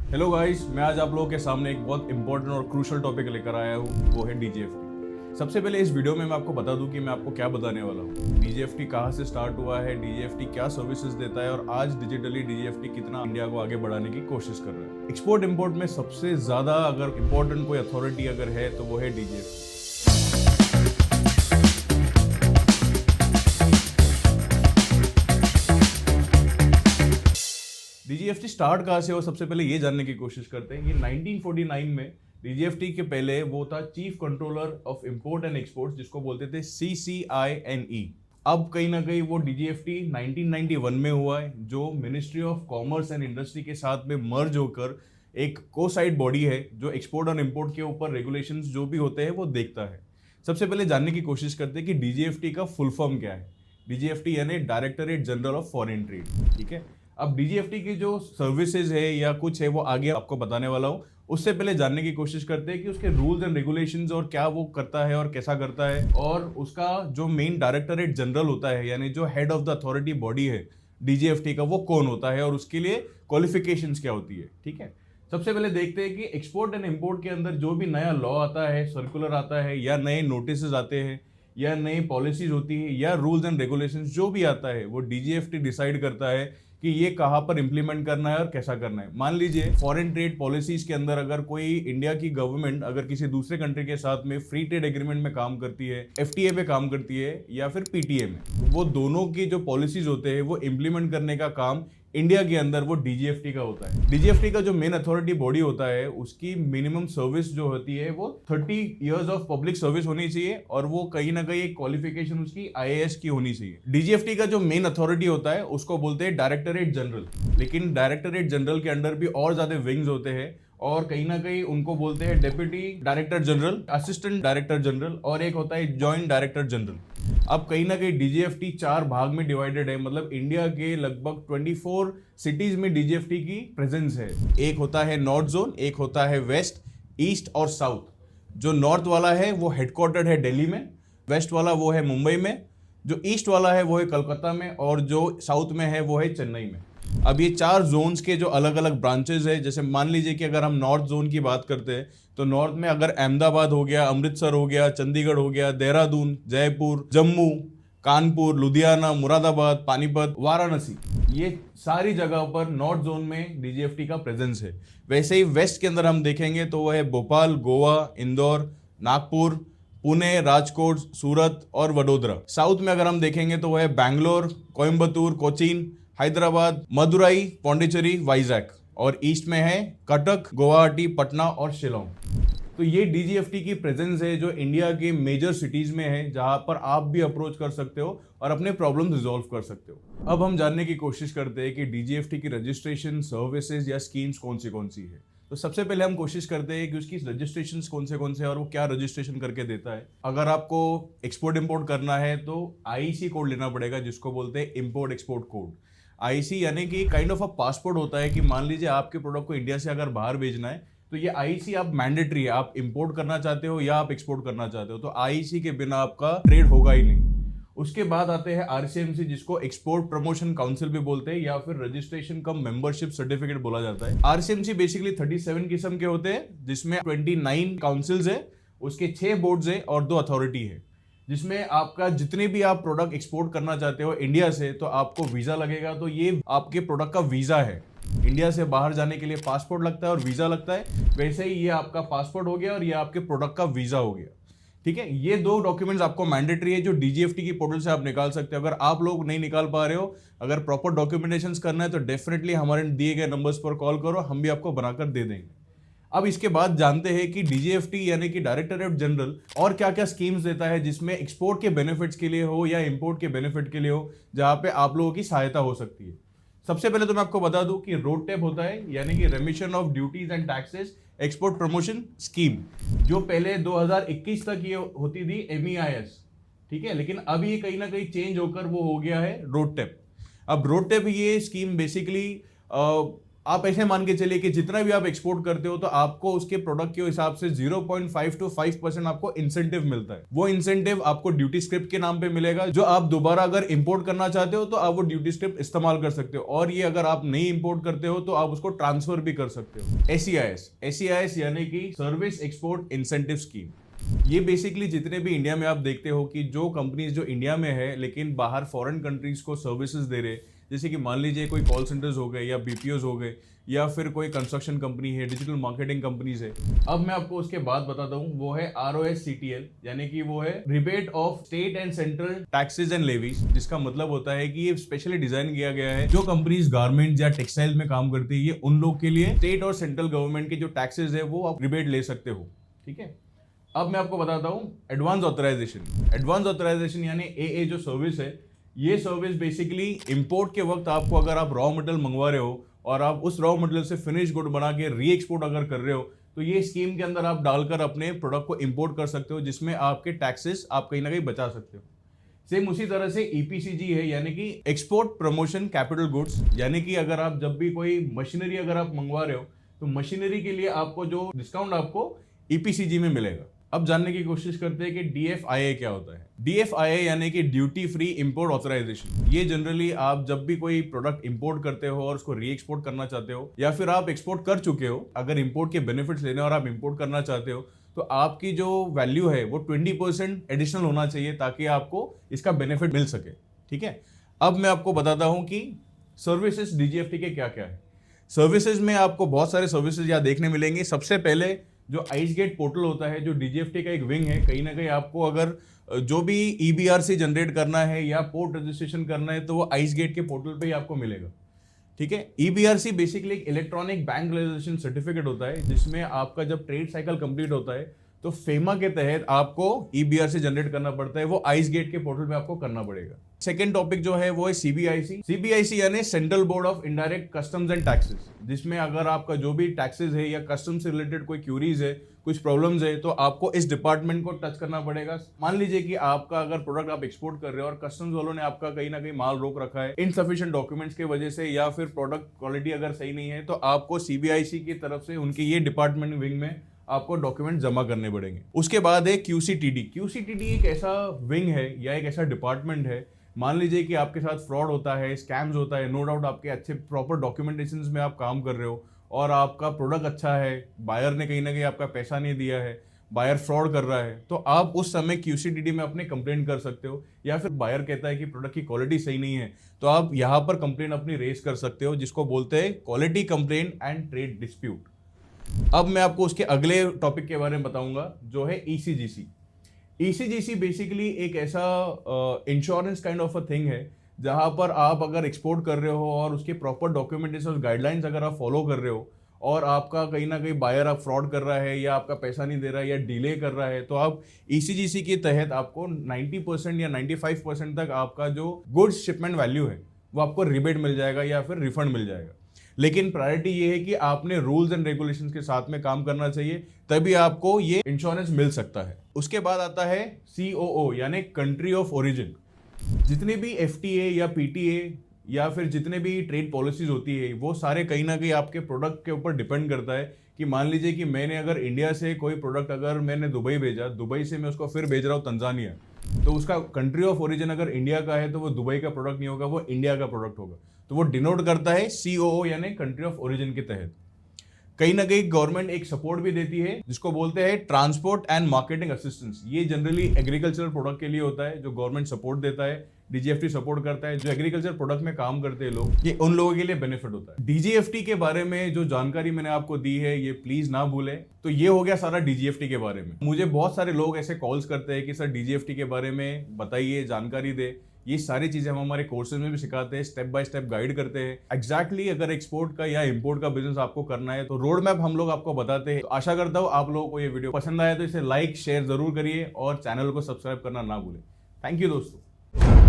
Hello guys, मैं आज आप लोगों के सामने एक बहुत इंपॉर्टेंट और क्रूशल टॉपिक लेकर आया हूँ, वो है डीजीएफटी। सबसे पहले इस वीडियो में मैं आपको बता दूं कि मैं आपको क्या बताने वाला हूँ। डीजीएफटी कहाँ से स्टार्ट हुआ है, डीजीएफटी क्या सर्विसेज देता है और आज डिजिटली डीजीएफटी कितना इंडिया को आगे बढ़ाने की कोशिश कर रहा है। एक्सपोर्ट इंपोर्ट में सबसे ज्यादा अगर इंपॉर्टेंट कोई अथॉरिटी अगर है तो वो है डीजीएफटी। डीजीएफटी स्टार्ट कहाँ से हो, सबसे पहले ये जानने की कोशिश करते हैं। ये 1949 में डीजीएफटी के पहले वो था chief controller of import and export, जिसको बोलते थे CCINE। अब कहीं ना कहीं वो डीजीएफटी 1991 में हुआ है, जो ministry of commerce and industry के साथ में मर्ज होकर एक को साइड बॉडी है जो एक्सपोर्ट और इंपोर्ट के ऊपर रेगुलेशंस जो भी होते हैं वो देखता है। सबसे पहले जानने की कोशिश करते हैं कि डीजीएफटी का फुल फॉर्म क्या है। डीजीएफटी यानी directorate general of foreign trade, ठीक है। अब डीजीएफटी की जो सर्विसेज है या कुछ है वो आगे आपको बताने वाला हूँ। उससे पहले जानने की कोशिश करते हैं कि उसके रूल्स एंड रेगुलेशंस और क्या वो करता है और कैसा करता है, और उसका जो मेन डायरेक्टरेट जनरल होता है यानी जो head of the authority body है डीजीएफटी का, वो कौन होता है और उसके लिए क्वालिफिकेशंस क्या होती है, ठीक है। सबसे पहले देखते हैं कि एक्सपोर्ट एंड इंपोर्ट के अंदर जो भी नया लॉ आता है, सर्कुलर आता है या नए नोटिस आते हैं या नई पॉलिसीज होती है या रूल्स एंड रेगुलेशंस जो भी आता है, वो डीजीएफटी डिसाइड करता है कि ये कहाँ पर इंप्लीमेंट करना है और कैसा करना है। मान लीजिए फॉरेन ट्रेड पॉलिसीज के अंदर अगर कोई इंडिया की गवर्नमेंट अगर किसी दूसरे कंट्री के साथ में फ्री ट्रेड एग्रीमेंट में काम करती है, एफटीए पे काम करती है या फिर पीटीए में, वो दोनों की जो पॉलिसीज होते हैं वो इंप्लीमेंट करने का काम इंडिया के अंदर वो डीजीएफटी का होता है। डीजीएफटी का जो मेन अथॉरिटी बॉडी होता है उसकी मिनिमम सर्विस जो होती है वो 30 इयर्स ऑफ पब्लिक सर्विस होनी चाहिए और वो कहीं ना कहीं एक क्वालिफिकेशन उसकी आईएएस की होनी चाहिए। डीजीएफटी का जो मेन अथॉरिटी होता है उसको बोलते हैं डायरेक्टरेट जनरल, लेकिन डायरेक्टरेट जनरल के अंडर भी और ज्यादा विंग्स होते हैं और कहीं ना कहीं उनको बोलते हैं deputy director general, assistant director general और एक होता है जॉइंट डायरेक्टर जनरल। अब कहीं ना कहीं डीजीएफटी 4 भाग में डिवाइडेड है, मतलब इंडिया के लगभग 24 सिटीज में डीजीएफटी की प्रेजेंस है। एक होता है नॉर्थ जोन, एक होता है वेस्ट, ईस्ट और साउथ। जो नॉर्थ वाला है वो हेडक्वार्टर्ड है दिल्ली में, वेस्ट वाला वो है मुंबई में, जो ईस्ट वाला है वो है कलकत्ता में और जो साउथ में है वो है चेन्नई में। अब ये 4 जोन्स के जो अलग अलग ब्रांचेस है, जैसे मान लीजिए कि अगर हम नॉर्थ जोन की बात करते हैं तो नॉर्थ में अगर अहमदाबाद हो गया, अमृतसर हो गया, चंडीगढ़ हो गया, देहरादून, जयपुर, जम्मू, कानपुर, लुधियाना, मुरादाबाद, पानीपत, वाराणसी, ये सारी जगह पर नॉर्थ जोन में डीजीएफटी का प्रेजेंस है। वैसे ही वेस्ट के अंदर हम देखेंगे तो वह है भोपाल, गोवा, इंदौर, नागपुर, पुणे, राजकोट, सूरत और वडोदरा। साउथ में अगर हम देखेंगे तो वह है बैंगलोर, कोयम्बतूर, कोचीन, हैदराबाद, मदुरई, पौंडीचेरी, वाइजैक, और ईस्ट में है कटक, गुवाहाटी, पटना और शिलोंग। तो ये डीजीएफटी की प्रेजेंस है जो इंडिया के मेजर सिटीज में है, जहां पर आप भी अप्रोच कर सकते हो और अपने प्रॉब्लम रिजॉल्व कर सकते हो। अब हम जानने की कोशिश करते हैं कि डीजीएफटी की रजिस्ट्रेशन, सर्विसेज या स्कीम्स कौन सी है। तो सबसे पहले हम कोशिश करते हैं कि उसकी रजिस्ट्रेशन कौन से और वो क्या रजिस्ट्रेशन करके देता है। अगर आपको एक्सपोर्ट इंपोर्ट करना है तो आईसी कोड लेना पड़ेगा, जिसको बोलते हैं इंपोर्ट एक्सपोर्ट कोड। आईसी यानी कि काइंड ऑफ अ पासपोर्ट होता है कि मान लीजिए आपके प्रोडक्ट को इंडिया से अगर बाहर भेजना है तो ये आईसी आप मैंडेटरी है, आप इंपोर्ट करना चाहते हो या आप एक्सपोर्ट करना चाहते हो तो आईसी के बिना आपका ट्रेड होगा ही नहीं। उसके बाद आते हैं आरसीएमसी, जिसको एक्सपोर्ट प्रमोशन काउंसिल भी बोलते हैं या फिर रजिस्ट्रेशन कम मेंबरशिप सर्टिफिकेट बोला जाता है। आरसीएमसी बेसिकली 37 किस्म के होते हैं, जिसमें 29 काउंसिल्स है, उसके 6 बोर्ड्स है और 2 अथॉरिटी है, जिसमें आपका जितने भी आप प्रोडक्ट एक्सपोर्ट करना चाहते हो इंडिया से तो आपको वीजा लगेगा। तो ये आपके प्रोडक्ट का वीजा है। इंडिया से बाहर जाने के लिए पासपोर्ट लगता है और वीजा लगता है, वैसे ही ये आपका पासपोर्ट हो गया और ये आपके प्रोडक्ट का वीजा हो गया, ठीक है। ये 2 डॉक्यूमेंट्स आपको मैंडेटरी है जो डीजीएफटी की पोर्टल से आप निकाल सकते हो। अगर आप लोग नहीं निकाल पा रहे हो, अगर प्रॉपर डॉक्यूमेंटेशन करना है तो डेफिनेटली हमारे दिए गए नंबर्स पर कॉल करो, हम भी आपको बनाकर दे देंगे। अब इसके बाद जानते हैं कि डीजीएफटी यानी कि डायरेक्टरेट जनरल और क्या क्या स्कीम्स देता है, जिसमें एक्सपोर्ट के बेनिफिट्स के लिए हो या इंपोर्ट के बेनिफिट के लिए हो, जहां पे आप लोगों की सहायता हो सकती है। सबसे पहले तो मैं आपको बता दूं कि रोड टैप होता है, यानी कि रेमिशन of duties and taxes export promotion scheme, जो पहले 2021 तक ये होती थी एमईआईएस, ठीक है, लेकिन अब ये कहीं ना कहीं चेंज होकर वो हो गया है रोड टैप। अब रोड टैप ये स्कीम बेसिकली आप ऐसे मान के चलिए कि जितना भी आप एक्सपोर्ट करते हो तो आपको उसके प्रोडक्ट के हिसाब से 0.5 to 5% आपको इंसेंटिव मिलता है। वो इंसेंटिव आपको ड्यूटी स्क्रिप्ट के नाम पे मिलेगा, जो आप दोबारा अगर इंपोर्ट करना चाहते हो तो आप वो ड्यूटी स्क्रिप्ट इस्तेमाल कर सकते हो, और ये अगर आप नहीं इंपोर्ट करते हो तो आप उसको ट्रांसफर भी कर सकते हो। SEIS यानी कि सर्विस एक्सपोर्ट इंसेंटिव स्कीम। ये बेसिकली जितने भी इंडिया में आप देखते हो कि जो कंपनीज जो इंडिया में है लेकिन बाहर फॉरेन कंट्रीज को सर्विसेज दे रहे, जैसे कि मान लीजिए कोई कॉल सेंटर्स हो गए या BPOs हो गए या फिर कोई कंस्ट्रक्शन कंपनी है, डिजिटल मार्केटिंग कंपनीज है। अब मैं आपको उसके बाद बताता हूँ, वो है ROSCTL, यानी कि वो है rebate of state and central taxes and levies, जिसका मतलब होता है कि ये स्पेशली डिजाइन किया गया है जो कंपनीज गारमेंट या टेक्सटाइल में काम करती है, ये उन लोग के लिए स्टेट और सेंट्रल गवर्नमेंट के जो टैक्सेस है वो आप रिबेट ले सकते हो। ठीक है, अब मैं आपको बताता हूं एडवांस ऑथराइजेशन यानी AA जो सर्विस है, ये सर्विस बेसिकली इंपोर्ट के वक्त आपको अगर आप रॉ मटेरियल मंगवा रहे हो और आप उस रॉ मटेरियल से फिनिश गुड बना के री एक्सपोर्ट अगर कर रहे हो तो ये स्कीम के अंदर आप डालकर अपने प्रोडक्ट को इंपोर्ट कर सकते हो, जिसमें आपके टैक्सेस आप कहीं ना कहीं बचा सकते हो। सेम उसी तरह से EPCG है, यानी कि एक्सपोर्ट प्रमोशन कैपिटल गुड्स, यानी कि अगर आप जब भी कोई मशीनरी अगर आप मंगवा रहे हो तो मशीनरी के लिए आपको जो डिस्काउंट आपको EPCG में मिलेगा। अब जानने की कोशिश करते हैं कि DFIA क्या होता है। DFIA यानी कि ड्यूटी फ्री इंपोर्ट ऑथराइजेशन। ये जनरली आप जब भी कोई प्रोडक्ट इंपोर्ट करते हो और उसको री एक्सपोर्ट करना चाहते हो, या फिर आप एक्सपोर्ट कर चुके हो, अगर इंपोर्ट के बेनिफिट्स लेने और आप इंपोर्ट करना चाहते हो तो आपकी जो वैल्यू है वो 20% एडिशनल होना चाहिए ताकि आपको इसका बेनिफिट मिल सके। ठीक है, अब मैं आपको बताता हूं कि सर्विसेज DGFT के क्या क्या है। सर्विसेज में आपको बहुत सारे सर्विसेज यहाँ देखने मिलेंगे। सबसे पहले जो आइस गेट पोर्टल होता है, जो DGFT का एक विंग है, कहीं ना कहीं आपको अगर जो भी EBRC जनरेट करना है या पोर्ट रजिस्ट्रेशन करना है तो वो आइस गेट के पोर्टल पे ही आपको मिलेगा। ठीक है, EBRC बेसिकली एक इलेक्ट्रॉनिक बैंक रजिस्ट्रेशन सर्टिफिकेट होता है, जिसमें आपका जब ट्रेड साइकिल कंप्लीट होता है तो फेमा के तहत आपको EBRC जनरेट करना पड़ता है, वो आइस गेट के पोर्टल पे आपको करना पड़ेगा। सेकेंड टॉपिक जो है वो है CBIC यानी central board of indirect customs and taxes, जिसमें अगर आपका जो भी टैक्सेस है या कस्टम से रिलेटेड कोई क्यूरीज है, कुछ प्रॉब्लम्स है, तो आपको इस डिपार्टमेंट को टच करना पड़ेगा। मान लीजिए कि आपका अगर प्रोडक्ट आप एक्सपोर्ट कर रहे हो और कस्टम्स वालों ने आपका कहीं ना कहीं माल रोक रखा है इनसफिशिएंट डॉक्यूमेंट्स की वजह से, या फिर प्रोडक्ट क्वालिटी अगर सही नहीं है, तो आपको CBIC की तरफ से उनके ये डिपार्टमेंट विंग में आपको डॉक्यूमेंट जमा करने पड़ेंगे। उसके बाद है QCTD एक ऐसा विंग है या एक ऐसा डिपार्टमेंट है, मान लीजिए कि आपके साथ फ्रॉड होता है, स्कैम्स होता है, नो डाउट आपके अच्छे प्रॉपर डॉक्यूमेंटेशन में आप काम कर रहे हो और आपका प्रोडक्ट अच्छा है, बायर ने कहीं ना कहीं आपका पैसा नहीं दिया है, बायर फ्रॉड कर रहा है, तो आप उस समय QCTD में अपने कंप्लेंट कर सकते हो। या फिर बायर कहता है कि प्रोडक्ट की क्वालिटी सही नहीं है तो आप यहाँ पर कंप्लेंट अपनी रेज कर सकते हो, जिसको बोलते हैं quality complaint and trade dispute. अब मैं आपको उसके अगले टॉपिक के बारे में बताऊंगा जो है ECGC बेसिकली एक ऐसा insurance kind of a thing है, जहां पर आप अगर एक्सपोर्ट कर रहे हो और उसके प्रॉपर डॉक्यूमेंटेशन और गाइडलाइंस अगर आप फॉलो कर रहे हो और आपका कहीं ना कहीं बायर आप फ्रॉड कर रहा है या आपका पैसा नहीं दे रहा है या डिले कर रहा है, तो आप ECGC के तहत आपको 90% या 95% तक आपका जो गुड्स शिपमेंट वैल्यू है वो आपको रिबेट मिल जाएगा या फिर रिफंड मिल जाएगा। लेकिन प्रायोरिटी ये है कि आपने रूल्स एंड रेगुलेशंस के साथ में काम करना चाहिए, तभी आपको ये इंश्योरेंस मिल सकता है। उसके बाद आता है COO यानी कंट्री ऑफ ओरिजिन। जितनी भी FTA या PTA या फिर जितने भी ट्रेड पॉलिसीज होती है वो सारे कहीं ना कहीं आपके प्रोडक्ट के ऊपर डिपेंड करता है कि मान लीजिए कि मैंने अगर इंडिया से कोई प्रोडक्ट अगर मैंने दुबई भेजा, दुबई से मैं उसको फिर भेज रहा हूँ तंजानिया, तो उसका कंट्री ऑफ ओरिजिन अगर इंडिया का है तो वो दुबई का प्रोडक्ट नहीं होगा, वो इंडिया का प्रोडक्ट होगा। तो वो डिनोट करता है COO यानी कंट्री ऑफ ओरिजिन के तहत। कहीं ना कहीं गवर्नमेंट एक सपोर्ट भी देती है जिसको बोलते हैं ट्रांसपोर्ट एंड मार्केटिंग असिस्टेंस। ये जनरली एग्रीकल्चरल प्रोडक्ट के लिए होता है जो गवर्नमेंट सपोर्ट देता है, DGFT सपोर्ट करता है। जो एग्रीकल्चर प्रोडक्ट में काम करते हैं लोग, ये उन लोगों के लिए बेनिफिट होता है। DGFT के बारे में जो जानकारी मैंने आपको दी है ये प्लीज ना भूलें। तो ये हो गया सारा DGFT के बारे में। मुझे बहुत सारे लोग ऐसे कॉल्स करते हैं कि सर DGFT के बारे में बताइए, जानकारी दे। ये सारी चीजें हम हमारे कोर्सेज में भी सिखाते हैं, स्टेप बाय स्टेप गाइड करते हैं। एग्जैक्टली अगर एक्सपोर्ट का या इंपोर्ट का बिजनेस आपको करना है तो रोड मैप हम लोग आपको बताते हैं। तो आशा करता हूँ आप लोगों को ये वीडियो पसंद आया तो इसे लाइक शेयर जरूर करिए और चैनल को सब्सक्राइब करना ना भूलें। थैंक यू दोस्तों।